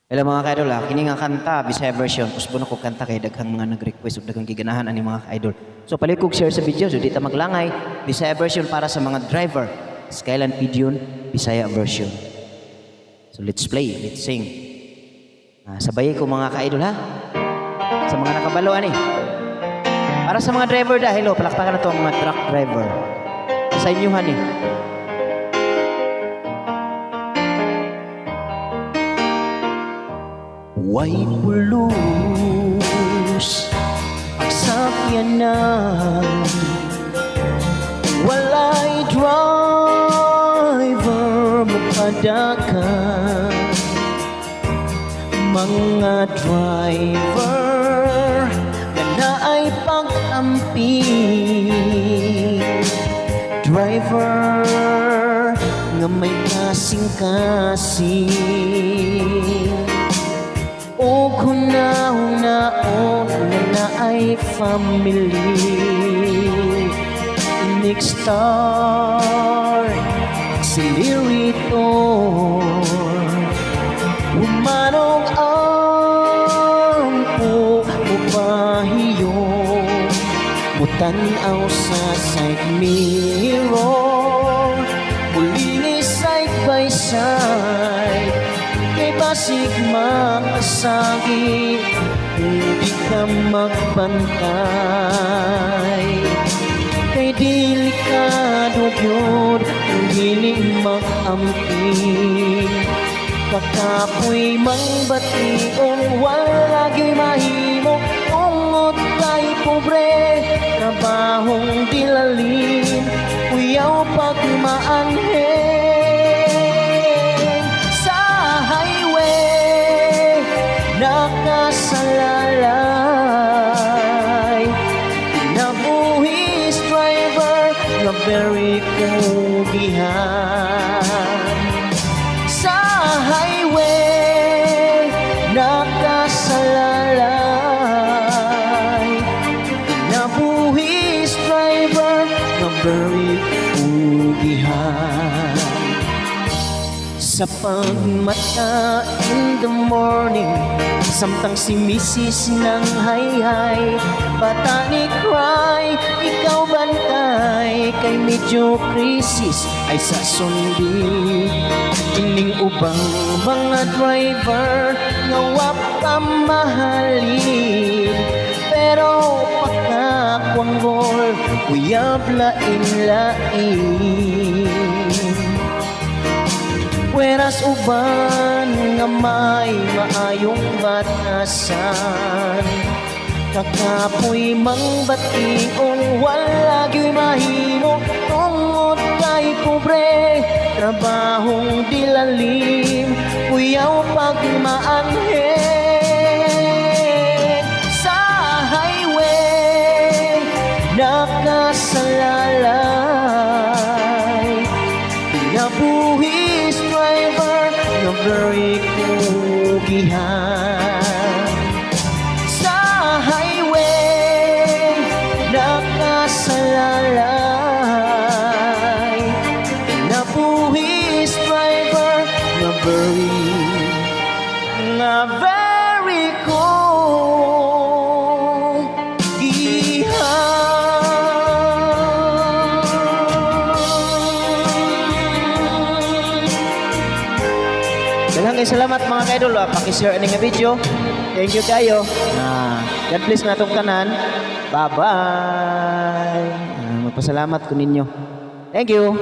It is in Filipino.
Hello mga ka-idol, kini nga kanta Bisaya version kusbo na ko kanta kay daghang mga nag-request ug daghang giganahan ani mga ka-idol. So palikog share sa video so di ta maglangay. Bisaya version para sa mga driver. Skyline Pigeon Bisaya version. So let's play, let's sing. Sabay ko mga ka-idol ha. Sa mga nakabalo ani. Para sa mga driver da, hello, palakpakan na to ang mga truck driver. Sa inyo hani. Way pulos ang sakyanan, walay driver mapadakan. Mga driver na naay pag-ampi, driver nga may kasing-kasing. O kunahong naon na ay family, Nick-start accelerator, umanong ang po upahiyo, mutanaw sa side mirror, muli side by side. Kay basig makasagi, hindi ka magbantay. Kay delikado yun, hindi mag-ampi. Kakapoy mangbationg, walagi mahimo. Ungot kay pobre, trabahong dilalim, kuyaw pagmaanhe. Nakasalalay, nabuhis driver nga very kugihan. Sa highway, nakasalalay, nabuhis driver nga very kugihan. Sa pagmata in the morning, samtang si Mrs. nang hay-hay, bata ni cry, ikaw bantay, kay medyo krisis ay sa sundi. Ining ubang mga driver nga wapa mahalin, pero pagkakwanggol uyab lain-lain. Weras uban nga may maayong batasan, kakapoy mangbationg, walagi mahimo. Tungod kay pobre, trabahong dilalim, kuyaw pagmaanhe. Sa highway, nakasalalay, nabuhis driver nga very kugihan. Sa highway, nakasalalay, nabuhis driver nga very Daghang salamat mga ka-idol, paki-share ini nga video. Thank you kayo. God bless na itong tanan. Bye-bye. Magpasalamat ko ninyo. Thank you.